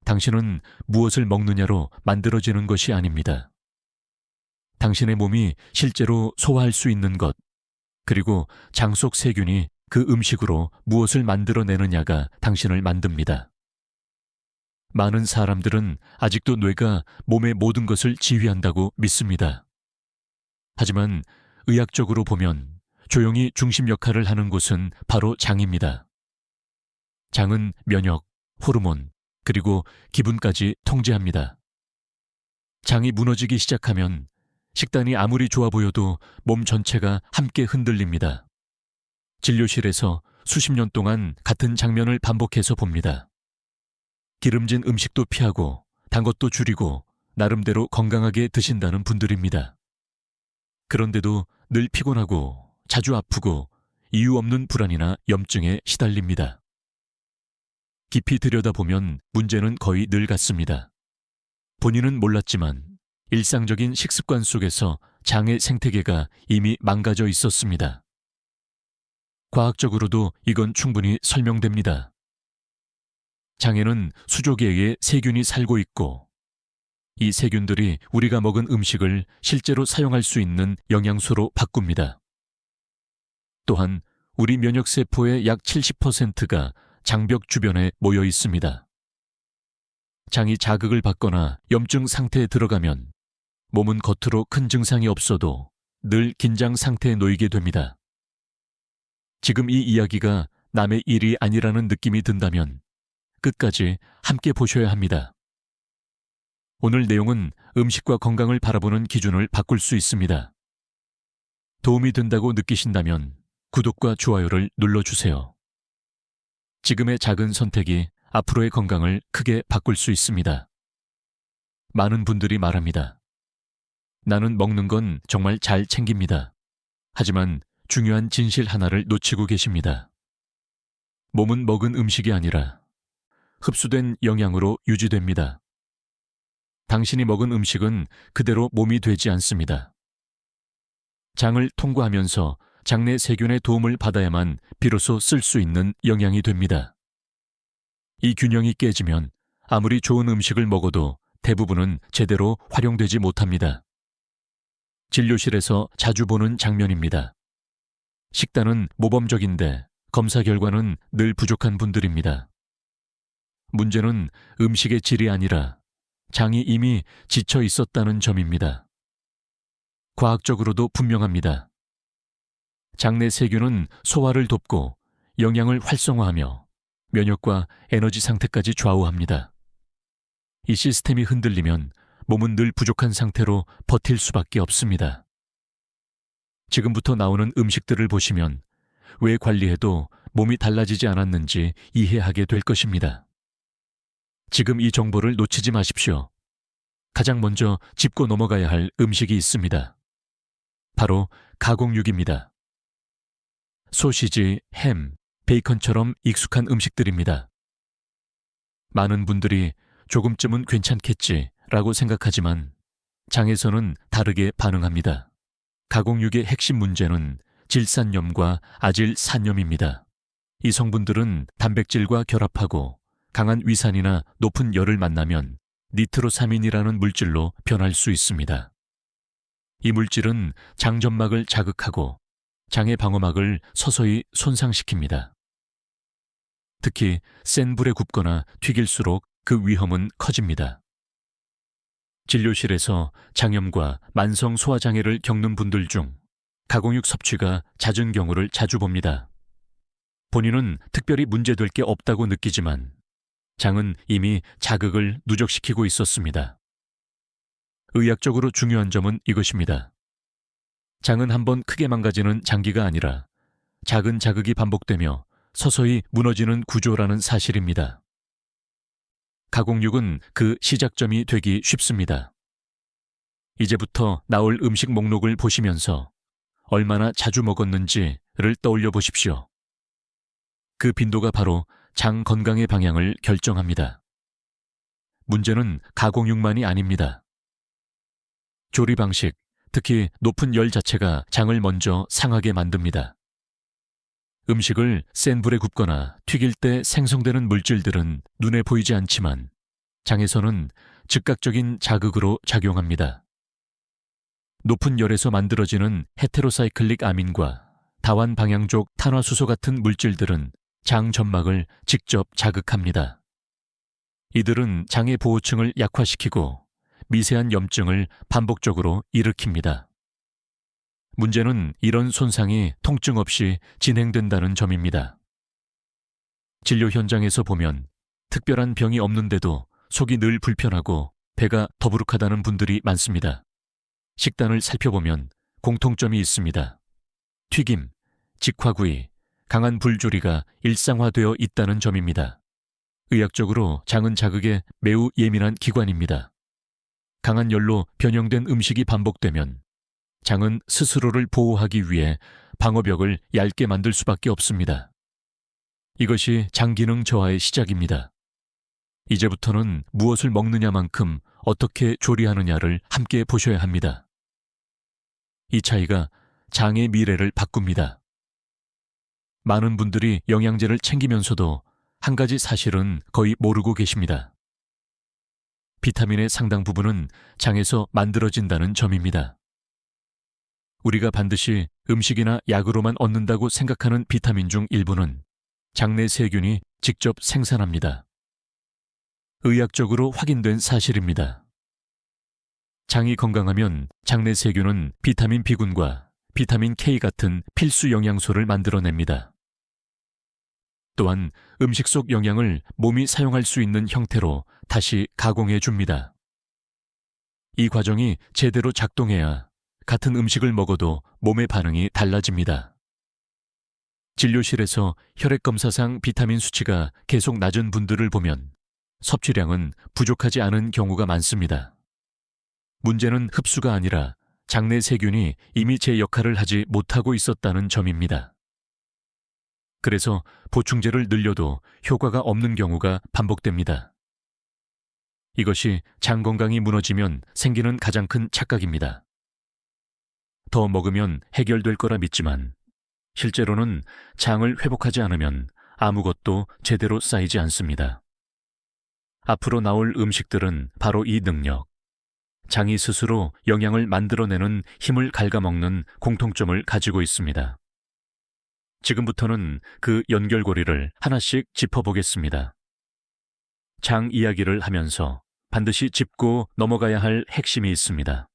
당신은 무엇을 먹느냐로 만들어지는 것이 아닙니다. 당신의 몸이 실제로 소화할 수 있는 것, 그리고 장 속 세균이 그 음식으로 무엇을 만들어내느냐가 당신을 만듭니다. 많은 사람들은 아직도 뇌가 몸의 모든 것을 지휘한다고 믿습니다. 하지만 의학적으로 보면 조용히 중심 역할을 하는 곳은 바로 장입니다. 장은 면역, 호르몬, 그리고 기분까지 통제합니다. 장이 무너지기 시작하면 식단이 아무리 좋아 보여도 몸 전체가 함께 흔들립니다. 진료실에서 수십 년 동안 같은 장면을 반복해서 봅니다. 기름진 음식도 피하고 단 것도 줄이고 나름대로 건강하게 드신다는 분들입니다. 그런데도 늘 피곤하고 자주 아프고 이유 없는 불안이나 염증에 시달립니다. 깊이 들여다보면 문제는 거의 늘 같습니다. 본인은 몰랐지만 일상적인 식습관 속에서 장의 생태계가 이미 망가져 있었습니다. 과학적으로도 이건 충분히 설명됩니다. 장에는 수조 개의 세균이 살고 있고 이 세균들이 우리가 먹은 음식을 실제로 사용할 수 있는 영양소로 바꿉니다. 또한 우리 면역세포의 약 70%가 장벽 주변에 모여 있습니다. 장이 자극을 받거나 염증 상태에 들어가면 몸은 겉으로 큰 증상이 없어도 늘 긴장 상태에 놓이게 됩니다. 지금 이 이야기가 남의 일이 아니라는 느낌이 든다면 끝까지 함께 보셔야 합니다. 오늘 내용은 음식과 건강을 바라보는 기준을 바꿀 수 있습니다. 도움이 된다고 느끼신다면 구독과 좋아요를 눌러주세요. 지금의 작은 선택이 앞으로의 건강을 크게 바꿀 수 있습니다. 많은 분들이 말합니다. 나는 먹는 건 정말 잘 챙깁니다. 하지만 중요한 진실 하나를 놓치고 계십니다. 몸은 먹은 음식이 아니라 흡수된 영양으로 유지됩니다. 당신이 먹은 음식은 그대로 몸이 되지 않습니다. 장을 통과하면서 장내 세균의 도움을 받아야만 비로소 쓸 수 있는 영양이 됩니다. 이 균형이 깨지면 아무리 좋은 음식을 먹어도 대부분은 제대로 활용되지 못합니다. 진료실에서 자주 보는 장면입니다. 식단은 모범적인데 검사 결과는 늘 부족한 분들입니다. 문제는 음식의 질이 아니라 장이 이미 지쳐 있었다는 점입니다. 과학적으로도 분명합니다. 장내 세균은 소화를 돕고 영양을 활성화하며 면역과 에너지 상태까지 좌우합니다. 이 시스템이 흔들리면 몸은 늘 부족한 상태로 버틸 수밖에 없습니다. 지금부터 나오는 음식들을 보시면 왜 관리해도 몸이 달라지지 않았는지 이해하게 될 것입니다. 지금 이 정보를 놓치지 마십시오. 가장 먼저 짚고 넘어가야 할 음식이 있습니다. 바로 가공육입니다. 소시지, 햄, 베이컨처럼 익숙한 음식들입니다. 많은 분들이 조금쯤은 괜찮겠지라고 생각하지만 장에서는 다르게 반응합니다. 가공육의 핵심 문제는 질산염과 아질산염입니다. 이 성분들은 단백질과 결합하고 강한 위산이나 높은 열을 만나면 니트로사민이라는 물질로 변할 수 있습니다. 이 물질은 장점막을 자극하고 장의 방어막을 서서히 손상시킵니다. 특히 센 불에 굽거나 튀길수록 그 위험은 커집니다. 진료실에서 장염과 만성 소화장애를 겪는 분들 중 가공육 섭취가 잦은 경우를 자주 봅니다. 본인은 특별히 문제될 게 없다고 느끼지만 장은 이미 자극을 누적시키고 있었습니다. 의학적으로 중요한 점은 이것입니다. 장은 한번 크게 망가지는 장기가 아니라 작은 자극이 반복되며 서서히 무너지는 구조라는 사실입니다. 가공육은 그 시작점이 되기 쉽습니다. 이제부터 나올 음식 목록을 보시면서 얼마나 자주 먹었는지를 떠올려 보십시오. 그 빈도가 바로 장 건강의 방향을 결정합니다. 문제는 가공육만이 아닙니다. 조리 방식, 특히 높은 열 자체가 장을 먼저 상하게 만듭니다. 음식을 센 불에 굽거나 튀길 때 생성되는 물질들은 눈에 보이지 않지만 장에서는 즉각적인 자극으로 작용합니다. 높은 열에서 만들어지는 헤테로사이클릭 아민과 다완 방향족 탄화수소 같은 물질들은 장 점막을 직접 자극합니다. 이들은 장의 보호층을 약화시키고 미세한 염증을 반복적으로 일으킵니다. 문제는 이런 손상이 통증 없이 진행된다는 점입니다. 진료 현장에서 보면 특별한 병이 없는데도 속이 늘 불편하고 배가 더부룩하다는 분들이 많습니다. 식단을 살펴보면 공통점이 있습니다. 튀김, 직화구이, 강한 불조리가 일상화되어 있다는 점입니다. 의학적으로 장은 자극에 매우 예민한 기관입니다. 강한 열로 변형된 음식이 반복되면 장은 스스로를 보호하기 위해 방어벽을 얇게 만들 수밖에 없습니다. 이것이 장 기능 저하의 시작입니다. 이제부터는 무엇을 먹느냐만큼 어떻게 조리하느냐를 함께 보셔야 합니다. 이 차이가 장의 미래를 바꿉니다. 많은 분들이 영양제를 챙기면서도 한 가지 사실은 거의 모르고 계십니다. 비타민의 상당 부분은 장에서 만들어진다는 점입니다. 우리가 반드시 음식이나 약으로만 얻는다고 생각하는 비타민 중 일부는 장내 세균이 직접 생산합니다. 의학적으로 확인된 사실입니다. 장이 건강하면 장내 세균은 비타민 B군과 비타민 K 같은 필수 영양소를 만들어냅니다. 또한 음식 속 영양을 몸이 사용할 수 있는 형태로 다시 가공해 줍니다. 이 과정이 제대로 작동해야 같은 음식을 먹어도 몸의 반응이 달라집니다. 진료실에서 혈액검사상 비타민 수치가 계속 낮은 분들을 보면 섭취량은 부족하지 않은 경우가 많습니다. 문제는 흡수가 아니라 장내 세균이 이미 제 역할을 하지 못하고 있었다는 점입니다. 그래서 보충제를 늘려도 효과가 없는 경우가 반복됩니다. 이것이 장 건강이 무너지면 생기는 가장 큰 착각입니다. 더 먹으면 해결될 거라 믿지만 실제로는 장을 회복하지 않으면 아무것도 제대로 쌓이지 않습니다. 앞으로 나올 음식들은 바로 이 능력, 장이 스스로 영양을 만들어내는 힘을 갉아먹는 공통점을 가지고 있습니다. 지금부터는 그 연결고리를 하나씩 짚어보겠습니다. 장 이야기를 하면서 반드시 짚고 넘어가야 할 핵심이 있습니다.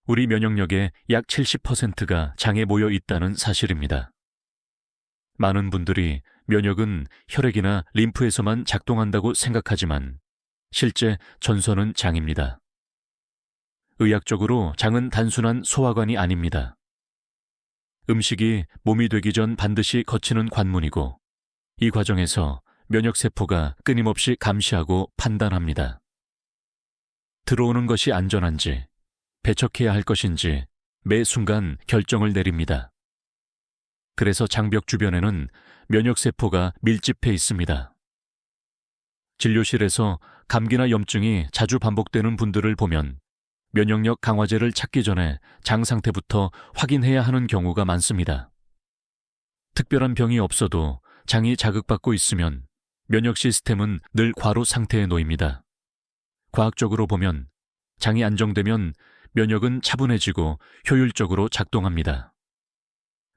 우리 면역력의 약 70%가 장에 모여 있다는 사실입니다. 많은 분들이 면역은 혈액이나 림프에서만 작동한다고 생각하지만 실제 전선은 장입니다. 의학적으로 장은 단순한 소화관이 아닙니다. 음식이 몸이 되기 전 반드시 거치는 관문이고 이 과정에서 면역세포가 끊임없이 감시하고 판단합니다. 들어오는 것이 안전한지, 배척해야 할 것인지 매 순간 결정을 내립니다. 그래서 장벽 주변에는 면역세포가 밀집해 있습니다. 진료실에서 감기나 염증이 자주 반복되는 분들을 보면 면역력 강화제를 찾기 전에 장 상태부터 확인해야 하는 경우가 많습니다. 특별한 병이 없어도 장이 자극받고 있으면 면역 시스템은 늘 과로 상태에 놓입니다. 과학적으로 보면 장이 안정되면 면역은 차분해지고 효율적으로 작동합니다.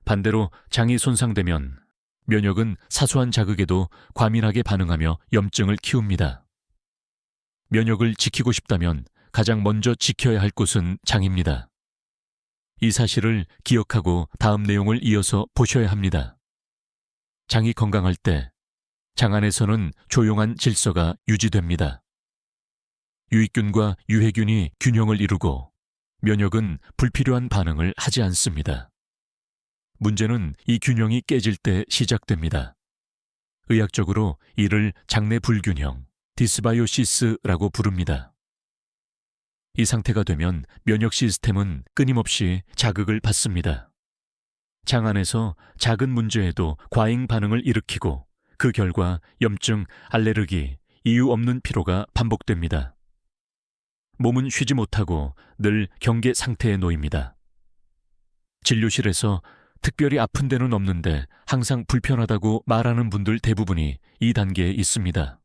반대로 장이 손상되면 면역은 사소한 자극에도 과민하게 반응하며 염증을 키웁니다. 면역을 지키고 싶다면 가장 먼저 지켜야 할 곳은 장입니다. 이 사실을 기억하고 다음 내용을 이어서 보셔야 합니다. 장이 건강할 때 장 안에서는 조용한 질서가 유지됩니다. 유익균과 유해균이 균형을 이루고 면역은 불필요한 반응을 하지 않습니다. 문제는 이 균형이 깨질 때 시작됩니다. 의학적으로 이를 장내 불균형, 디스바이오시스라고 부릅니다. 이 상태가 되면 면역 시스템은 끊임없이 자극을 받습니다. 장 안에서 작은 문제에도 과잉 반응을 일으키고 그 결과 염증, 알레르기, 이유 없는 피로가 반복됩니다. 몸은 쉬지 못하고 늘 경계 상태에 놓입니다. 진료실에서 특별히 아픈 데는 없는데 항상 불편하다고 말하는 분들 대부분이 이 단계에 있습니다.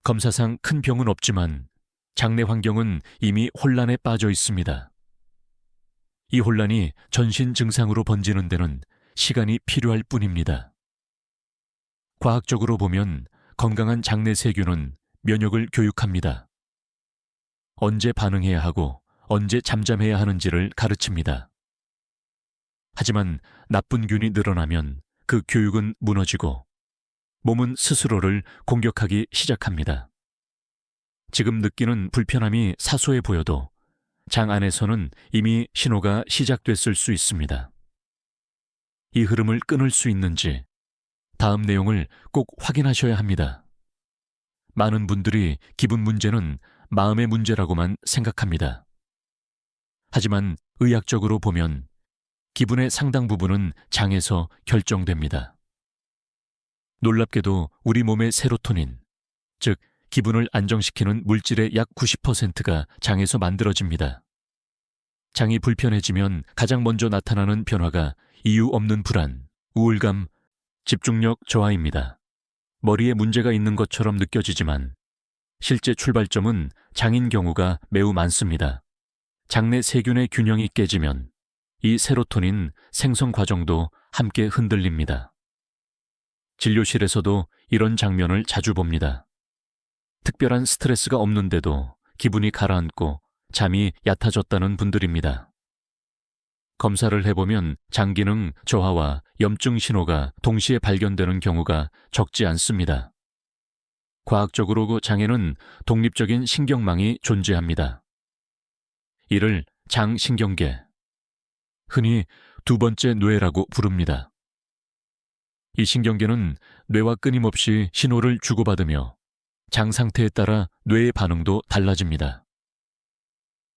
검사상 큰 병은 없지만 장내 환경은 이미 혼란에 빠져 있습니다. 이 혼란이 전신 증상으로 번지는 데는 시간이 필요할 뿐입니다. 과학적으로 보면 건강한 장내 세균은 면역을 교육합니다. 언제 반응해야 하고 언제 잠잠해야 하는지를 가르칩니다. 하지만 나쁜 균이 늘어나면 그 교육은 무너지고 몸은 스스로를 공격하기 시작합니다. 지금 느끼는 불편함이 사소해 보여도 장 안에서는 이미 신호가 시작됐을 수 있습니다. 이 흐름을 끊을 수 있는지 다음 내용을 꼭 확인하셔야 합니다. 많은 분들이 기분 문제는 마음의 문제라고만 생각합니다. 하지만 의학적으로 보면 기분의 상당 부분은 장에서 결정됩니다. 놀랍게도 우리 몸의 세로토닌, 즉 기분을 안정시키는 물질의 약 90%가 장에서 만들어집니다. 장이 불편해지면 가장 먼저 나타나는 변화가 이유 없는 불안, 우울감, 집중력 저하입니다. 머리에 문제가 있는 것처럼 느껴지지만 실제 출발점은 장인 경우가 매우 많습니다. 장내 세균의 균형이 깨지면 이 세로토닌 생성 과정도 함께 흔들립니다. 진료실에서도 이런 장면을 자주 봅니다. 특별한 스트레스가 없는데도 기분이 가라앉고 잠이 얕아졌다는 분들입니다. 검사를 해보면 장 기능 저하와 염증 신호가 동시에 발견되는 경우가 적지 않습니다. 과학적으로 그 장에는 독립적인 신경망이 존재합니다. 이를 장신경계, 흔히 두 번째 뇌라고 부릅니다. 이 신경계는 뇌와 끊임없이 신호를 주고받으며 장 상태에 따라 뇌의 반응도 달라집니다.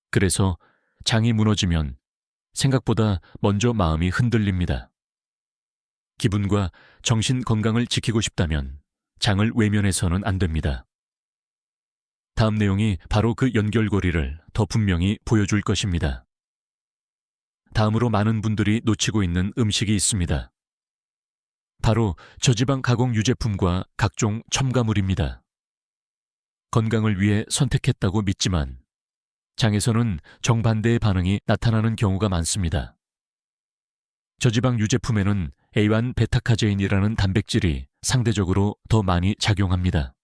그래서 장이 무너지면 생각보다 먼저 마음이 흔들립니다. 기분과 정신 건강을 지키고 싶다면 장을 외면해서는 안 됩니다. 다음 내용이 바로 그 연결고리를 더 분명히 보여줄 것입니다. 다음으로 많은 분들이 놓치고 있는 음식이 있습니다. 바로 저지방 가공 유제품과 각종 첨가물입니다. 건강을 위해 선택했다고 믿지만 장에서는 정반대의 반응이 나타나는 경우가 많습니다. 저지방 유제품에는 A1 베타카제인이라는 단백질이 상대적으로 더 많이 작용합니다.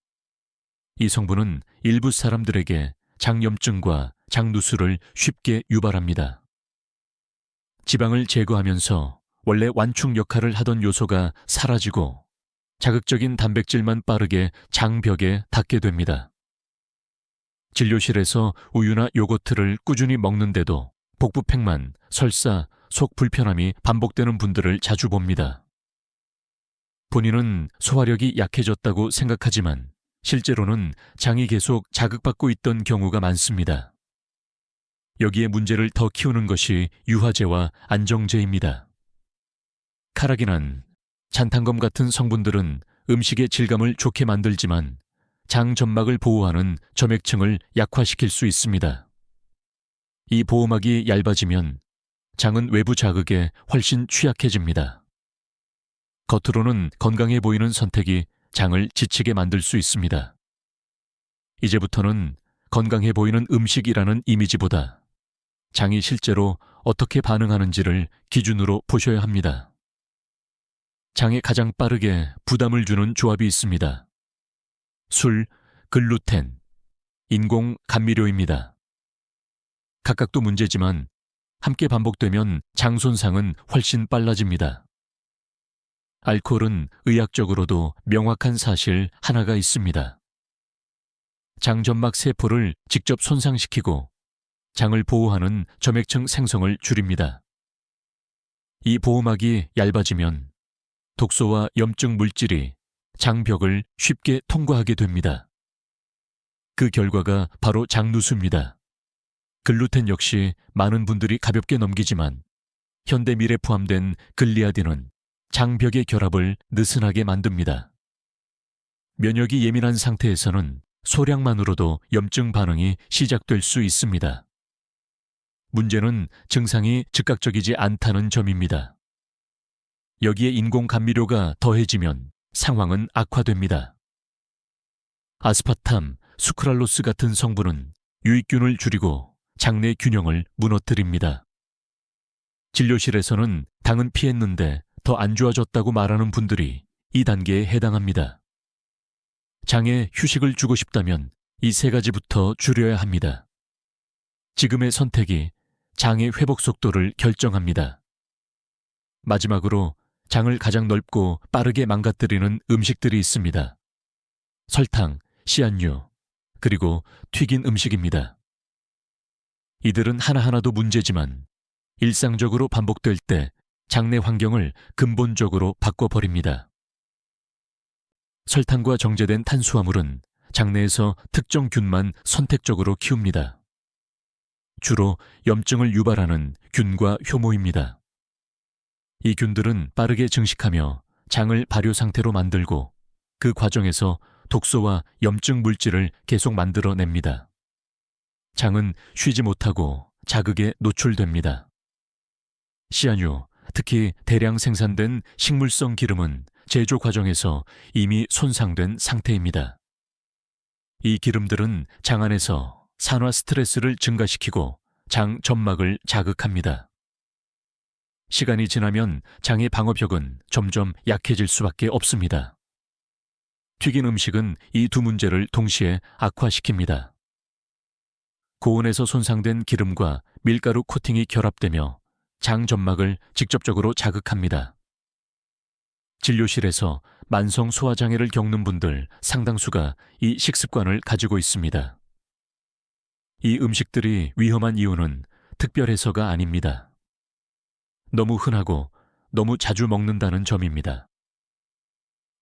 이 성분은 일부 사람들에게 장염증과 장누수를 쉽게 유발합니다. 지방을 제거하면서 원래 완충 역할을 하던 요소가 사라지고 자극적인 단백질만 빠르게 장벽에 닿게 됩니다. 진료실에서 우유나 요거트를 꾸준히 먹는데도 복부팽만, 설사, 속 불편함이 반복되는 분들을 자주 봅니다. 본인은 소화력이 약해졌다고 생각하지만 실제로는 장이 계속 자극받고 있던 경우가 많습니다. 여기에 문제를 더 키우는 것이 유화제와 안정제입니다. 카라기난, 잔탄검 같은 성분들은 음식의 질감을 좋게 만들지만 장 점막을 보호하는 점액층을 약화시킬 수 있습니다. 이 보호막이 얇아지면 장은 외부 자극에 훨씬 취약해집니다. 겉으로는 건강해 보이는 선택이 장을 지치게 만들 수 있습니다. 이제부터는 건강해 보이는 음식이라는 이미지보다 장이 실제로 어떻게 반응하는지를 기준으로 보셔야 합니다. 장에 가장 빠르게 부담을 주는 조합이 있습니다. 술, 글루텐, 인공 감미료입니다. 각각도 문제지만 함께 반복되면 장 손상은 훨씬 빨라집니다. 알코올은 의학적으로도 명확한 사실 하나가 있습니다. 장점막 세포를 직접 손상시키고 장을 보호하는 점액층 생성을 줄입니다. 이 보호막이 얇아지면 독소와 염증 물질이 장벽을 쉽게 통과하게 됩니다. 그 결과가 바로 장누수입니다. 글루텐 역시 많은 분들이 가볍게 넘기지만 현대밀에 포함된 글리아딘은 장벽의 결합을 느슨하게 만듭니다. 면역이 예민한 상태에서는 소량만으로도 염증 반응이 시작될 수 있습니다. 문제는 증상이 즉각적이지 않다는 점입니다. 여기에 인공 감미료가 더해지면 상황은 악화됩니다. 아스파탐, 수크랄로스 같은 성분은 유익균을 줄이고 장내 균형을 무너뜨립니다. 진료실에서는 당은 피했는데 더 안 좋아졌다고 말하는 분들이 이 단계에 해당합니다. 장에 휴식을 주고 싶다면 이 세 가지부터 줄여야 합니다. 지금의 선택이 장의 회복 속도를 결정합니다. 마지막으로 장을 가장 넓고 빠르게 망가뜨리는 음식들이 있습니다. 설탕, 씨앗류, 그리고 튀긴 음식입니다. 이들은 하나하나도 문제지만 일상적으로 반복될 때 장내 환경을 근본적으로 바꿔버립니다. 설탕과 정제된 탄수화물은 장내에서 특정 균만 선택적으로 키웁니다. 주로 염증을 유발하는 균과 효모입니다. 이 균들은 빠르게 증식하며 장을 발효 상태로 만들고 그 과정에서 독소와 염증 물질을 계속 만들어냅니다. 장은 쉬지 못하고 자극에 노출됩니다. 씨앗류, 특히 대량 생산된 식물성 기름은 제조 과정에서 이미 손상된 상태입니다. 이 기름들은 장 안에서 산화 스트레스를 증가시키고 장 점막을 자극합니다. 시간이 지나면 장의 방어벽은 점점 약해질 수밖에 없습니다. 튀긴 음식은 이 두 문제를 동시에 악화시킵니다. 고온에서 손상된 기름과 밀가루 코팅이 결합되며 장 점막을 직접적으로 자극합니다. 진료실에서 만성 소화장애를 겪는 분들 상당수가 이 식습관을 가지고 있습니다. 이 음식들이 위험한 이유는 특별해서가 아닙니다. 너무 흔하고 너무 자주 먹는다는 점입니다.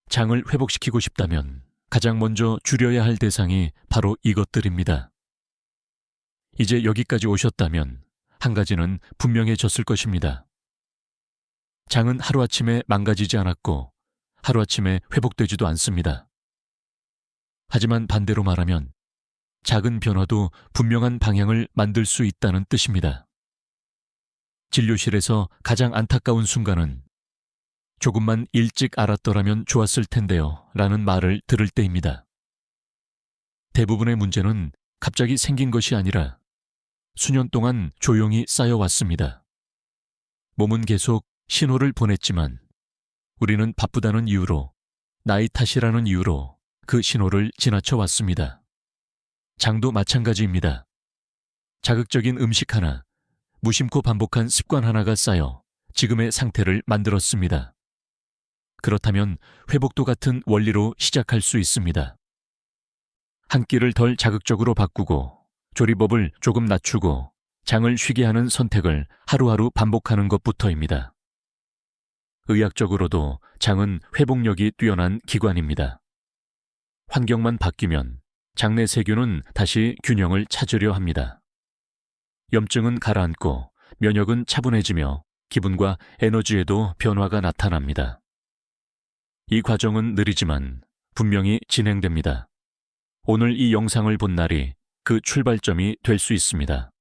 장을 회복시키고 싶다면 가장 먼저 줄여야 할 대상이 바로 이것들입니다. 이제 여기까지 오셨다면 한 가지는 분명해졌을 것입니다. 장은 하루아침에 망가지지 않았고 하루아침에 회복되지도 않습니다. 하지만 반대로 말하면 작은 변화도 분명한 방향을 만들 수 있다는 뜻입니다. 진료실에서 가장 안타까운 순간은 조금만 일찍 알았더라면 좋았을 텐데요 라는 말을 들을 때입니다. 대부분의 문제는 갑자기 생긴 것이 아니라 수년 동안 조용히 쌓여왔습니다. 몸은 계속 신호를 보냈지만 우리는 바쁘다는 이유로, 나이 탓이라는 이유로 그 신호를 지나쳐 왔습니다. 장도 마찬가지입니다. 자극적인 음식 하나, 무심코 반복한 습관 하나가 쌓여 지금의 상태를 만들었습니다. 그렇다면 회복도 같은 원리로 시작할 수 있습니다. 한 끼를 덜 자극적으로 바꾸고 조리법을 조금 낮추고 장을 쉬게 하는 선택을 하루하루 반복하는 것부터입니다. 의학적으로도 장은 회복력이 뛰어난 기관입니다. 환경만 바뀌면 장내 세균은 다시 균형을 찾으려 합니다. 염증은 가라앉고 면역은 차분해지며 기분과 에너지에도 변화가 나타납니다. 이 과정은 느리지만 분명히 진행됩니다. 오늘 이 영상을 본 날이 그 출발점이 될 수 있습니다.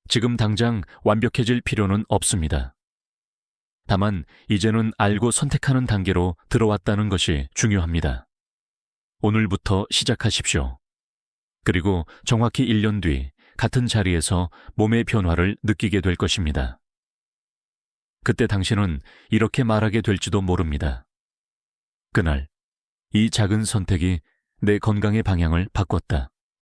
지금 당장 완벽해질 필요는 없습니다. 다만 이제는 알고 선택하는 단계로 들어왔다는 것이 중요합니다. 오늘부터 시작하십시오. 그리고 정확히 1년 뒤 같은 자리에서 몸의 변화를 느끼게 될 것입니다. 그때 당신은 이렇게 말하게 될지도 모릅니다. 그날, 이 작은 선택이 내 건강의 방향을 바꿨다.